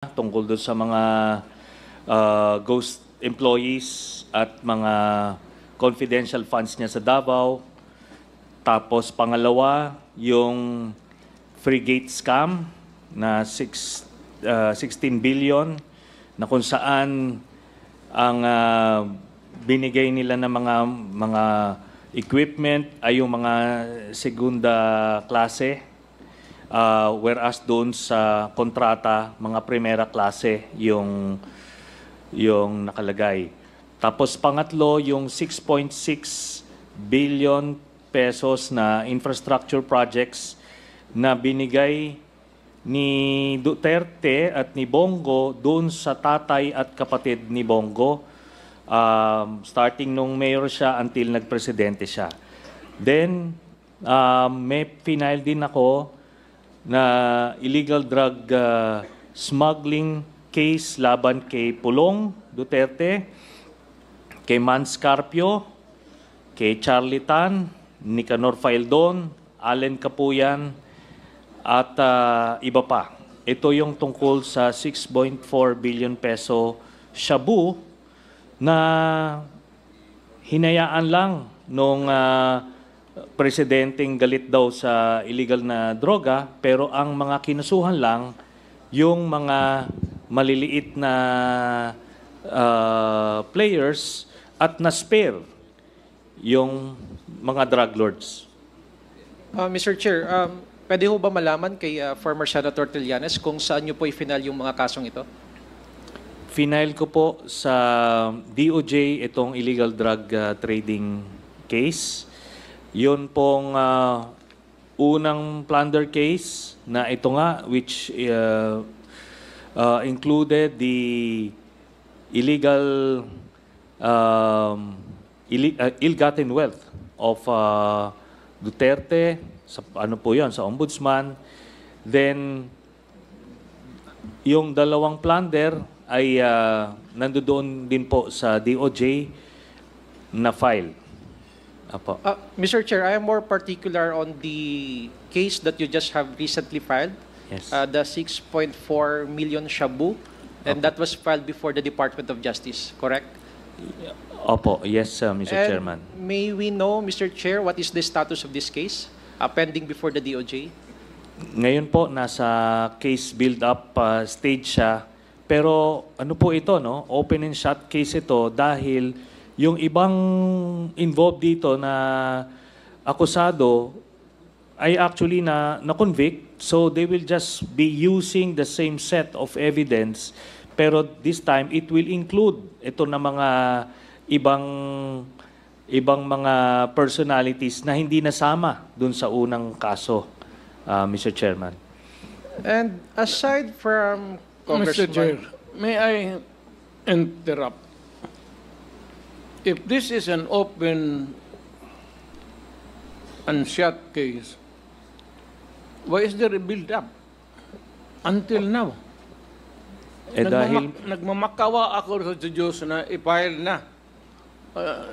tungkol doon sa mga ghost employees at mga confidential funds niya sa Davao. Tapos pangalawa, yung frigate scam na 16 billion na kung saan ang binigay nila ng mga equipment ay yung mga segunda klase. Whereas doon sa kontrata, mga primera klase yung nakalagay. Tapos pangatlo, yung 6.6 billion pesos na infrastructure projects na binigay ni Duterte at ni Bongo doon sa tatay at kapatid ni Bongo, starting nung mayor siya until nagpresidente siya. Then, may final din ako na illegal drug smuggling case laban kay Pulong Duterte, kay Mans Carpio, kay Charlie Tan, Nicanor Faildon, Allen Capuyan, at iba pa. Ito yung tungkol sa 6.4 billion peso shabu na hinayaan lang nung presidenteng galit daw sa illegal na droga, pero ang mga kinasuhan lang yung mga maliliit na players at na-spare yung mga drug lords. Mr. Chair, pwede ho ba malaman kay former Senator Trillanes kung saan niyo po i-final yung mga kasong ito? Final ko po sa DOJ itong illegal drug trading case. Yun pong unang plunder case na ito nga, which included the illegal ill-gotten wealth of Duterte, sa ano po yun, sa ombudsman. Then, yung dalawang plunder ay nandoon din po sa DOJ na file. Apo. Mr. Chair, I am more particular on the case that you just have recently filed, Yes. the 6.4 million shabu, and that was filed before the Department of Justice, correct? Opo, yes, Mr. And Chairman. may we know, Mr. Chair, what is the status of this case pending before the DOJ? Ngayon po, nasa case build-up stage siya. Pero ano po ito, no? Open and shut case ito dahil yung ibang involved dito na akusado ay actually na-convict. So they will just be using the same set of evidence. Pero this time, it will include ito na mga ibang mga personalities na hindi nasama dun sa unang kaso, Mr. Chairman. And aside from Mr. Chair, Congressman... may I interrupt? If this is an open and shut case, why is there a build-up until now? Dahil Nagmamakawa ako sa Diyos na i-file na.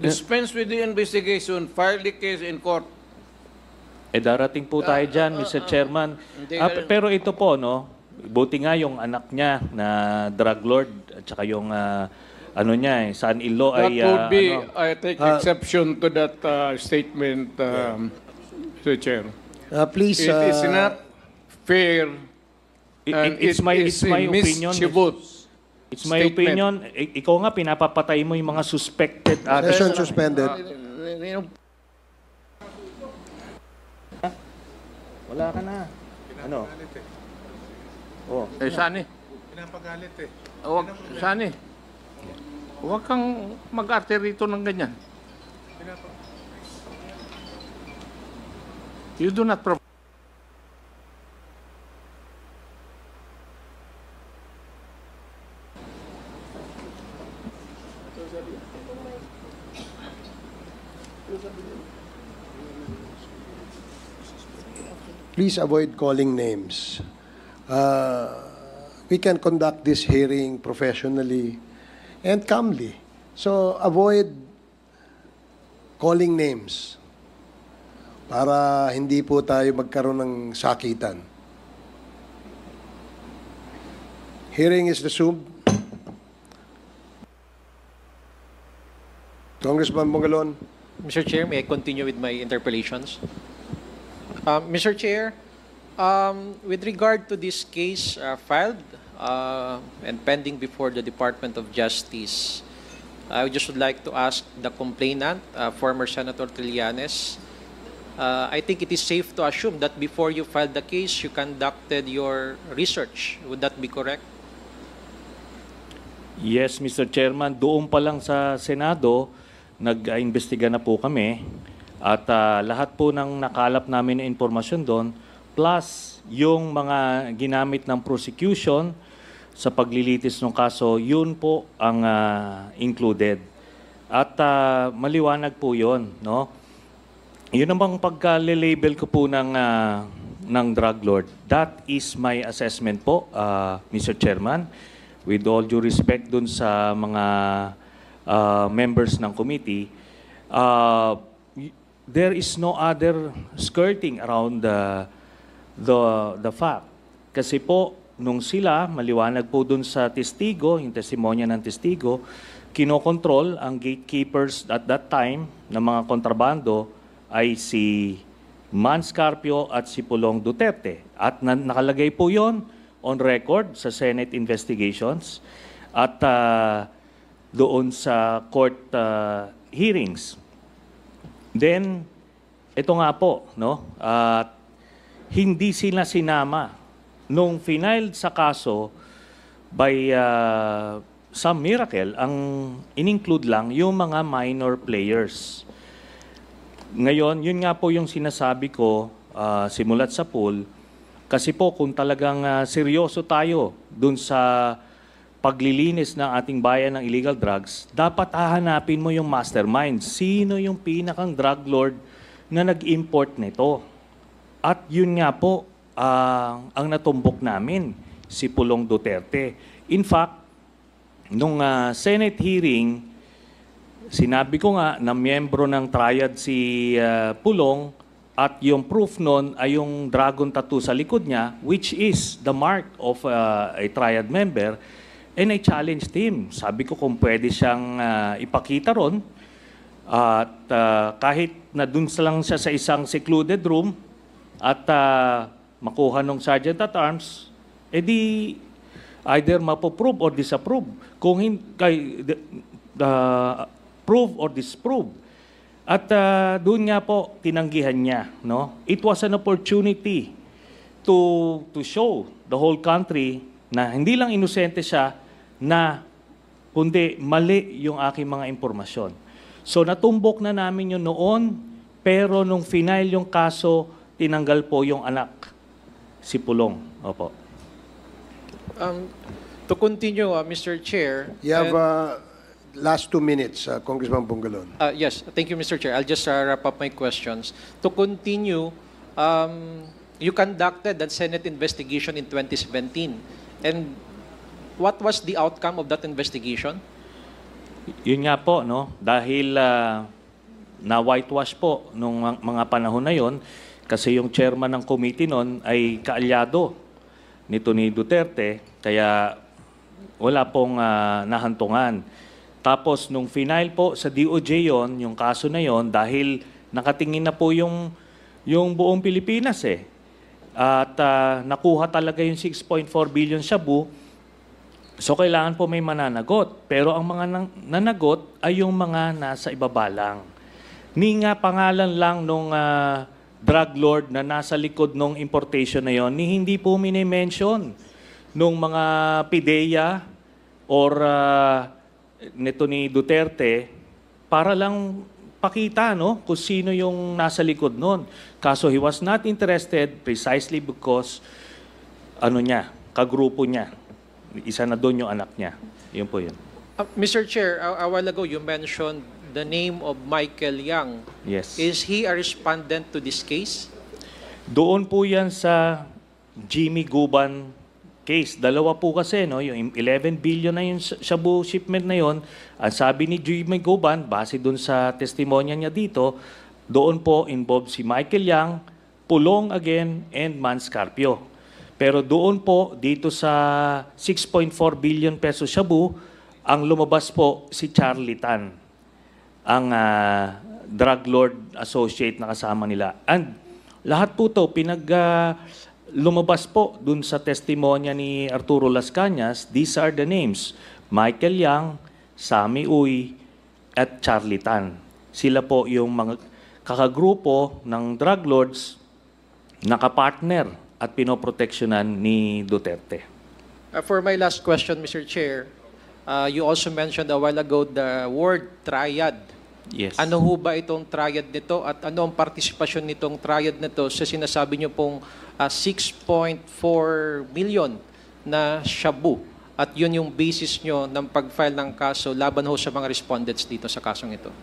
Dispense with the investigation, file the case in court. darating po tayo dyan, Mr. Chairman. Pero ito po, no, buti nga yung anak niya na drug lord at saka yung ano niya, son-in-law That ay would be, I take exception to that statement, Mr. Chair. Please, It is not fair. And it's my opinion. mischievous It's my statement. opinion. Ikaw nga pinapapatay mo yung mga suspected session suspended. Wala ka na. Ano? Oh. Sani. Pinapagalit eh. Sani. Huwag kang mag-arte rito ng ganyan. You do not provide. Please avoid calling names. We can conduct this hearing professionally and calmly. So avoid calling names para hindi po tayo magkaroon ng sakitan. Hearing is resumed. Congressman Bongalon. Mr. Chair, may I continue with my interpellations? Mr. Chair, with regard to this case filed and pending before the Department of Justice, I just would like to ask the complainant, former Senator Trillanes, I think it is safe to assume that before you filed the case, you conducted your research. Would that be correct? Yes, Mr. Chairman, doon pa lang sa Senado, nag-imbestiga na po kami at lahat po ng nakalap namin na impormasyon doon plus yung mga ginamit ng prosecution sa paglilitis ng kaso, yun po ang included. At maliwanag po yun, no? Yun namang pagka-label ko po ng drug lord. That is my assessment po, Mr. Chairman. With all due respect dun sa mga members ng committee, there is no other skirting around the fact. Kasi po, nung sila, maliwanag po dun sa testigo, yung testimonya ng testigo, kinokontrol ang gatekeepers at that time ng mga kontrabando ay si Man Scarpio at si Pulong Duterte. At nakalagay po yon on record sa Senate investigations at doon sa court hearings. Then, ito nga po, no? Hindi sila sinama nung final sa kaso by some miracle, ang in-include lang yung mga minor players. Ngayon, yun nga po yung sinasabi ko simulat sa pool, kasi po kung talagang seryoso tayo dun sa paglilinis ng ating bayan ng illegal drugs, dapat hahanapin mo yung mastermind. Sino yung pinakang drug lord na nag-import nito? At yun nga po, ang natumbok namin, si Pulong Duterte. In fact, nung Senate hearing, sinabi ko nga na miyembro ng triad si Pulong at yung proof nun ay yung dragon tattoo sa likod niya, which is the mark of a triad member. And I challenged him. Sabi ko kung pwede siyang ipakita ron. At kahit na dun lang siya sa isang secluded room at makuha ng Sergeant at Arms, edi either mapoprove or disapprove. Kung prove or disprove. At doon nga po, tinanggihan niya. No? It was an opportunity to show the whole country na hindi lang inosente siya, na kundi mali yung aking mga impormasyon. So natumbok na namin yun noon, pero nung final yung kaso, tinanggal po yung anak, si Pulong. Opo. To continue, Mr. Chair. You have last 2 minutes, Congressman Bongalon. Yes, thank you, Mr. Chair. I'll just wrap up my questions. To continue, you conducted that Senate investigation in 2017. And what was the outcome of that investigation? Yun nga po, no? Dahil na whitewash po nung mga panahon na yon, kasi yung chairman ng committee noon ay kaalyado nito ni Duterte, kaya wala pong nahantungan. Tapos nung final po sa DOJ yon, yung kaso na yon, dahil nakatingin na po yung buong Pilipinas eh. At nakuha talaga yung 6.4 billion shabu, so kailangan po may mananagot. Pero ang mga nanagot ay yung mga nasa ibaba lang. Ni nga pangalan lang nung drug lord na nasa likod ng importation na yon, ni hindi po minimension nung mga PIDEA or nito ni Duterte para lang pakita no kung sino yung nasa likod nun. Kaso he was not interested precisely because kagrupo niya. Isa na doon yung anak niya. Yun po yun. Mr. Chair, a while ago you mentioned the name of Michael Yang. Yes. Is he a respondent to this case? Doon po yan sa Jimmy Guban case. Dalawa po kasi, no? Yung 11 billion na yung shabu shipment na yon. Ang sabi ni Jimmy Guban, base doon sa testimonya niya dito, doon po involved si Michael Yang, Pulong again, and Man Scarpio. Pero doon po, dito sa 6.4 billion peso shabu, ang lumabas po si Charlie Tan, ang drug lord associate na kasama nila. And lahat po to lumabas po dun sa testimonya ni Arturo Las Cañas. These are the names: Michael Yang, Sammy Uy, at Charlie Tan. Sila po yung mga kakagrupo ng drug lords na kapartner at pinoproteksyonan ni Duterte. For my last question, Mr. Chair, you also mentioned a while ago the word triad. Yes. Ano ho ba itong triad nito at ano ang partisipasyon nitong triad nito sa sinasabi niyo pong 6.4 million na shabu at yun yung basis nyo ng pag-file ng kaso laban ho sa mga respondents dito sa kasong ito?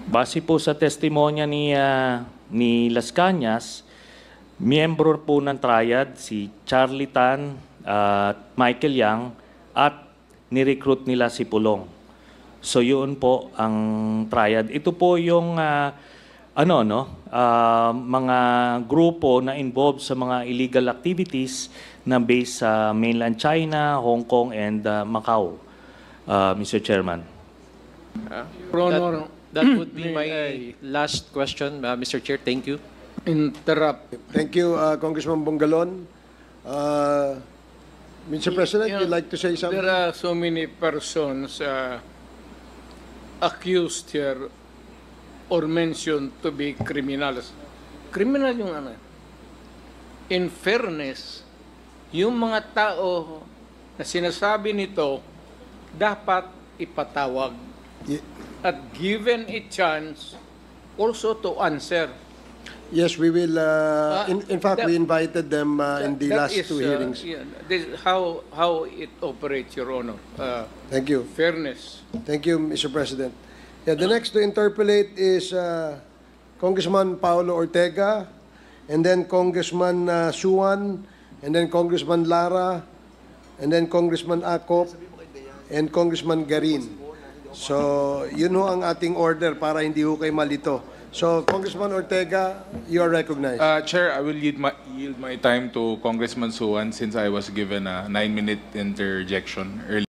Base po sa testimonya ni Las Cañas, miyembro po ng triad si Charlie Tan at Michael Yang at ni-recruit nila si Pulong. So yun po ang triad. Ito po yung mga grupo na involved sa mga illegal activities na based sa mainland China, Hong Kong, and Macau, Mr. Chairman. Your Honor, That would be my May last question, Mr. Chair. Thank you. interrupt. Thank you, Congressman Bongalon. Mr. President, you'd like to say something? There are so many persons accused here or mentioned to be criminals. Criminal yung ano. In fairness, yung mga tao na sinasabi nito, dapat ipatawag Ye- at given a chance also to answer. Yes, we will. In fact, that- we invited them in the That last is, two hearings. yeah, this is how it operates, Your Honor. Thank you. Fairness. Thank you, Mr. President. Yeah, the next to interpolate is Congressman Paulo Ortega, and then Congressman Suwan, and then Congressman Lara, and then Congressman Acop, and Congressman Garin. So, yun ho ang ating order para hindi ho kayo malito. So, Congressman Ortega, you are recognized. Chair, I will yield my time to Congressman Suwan since I was given a 9-minute interjection earlier.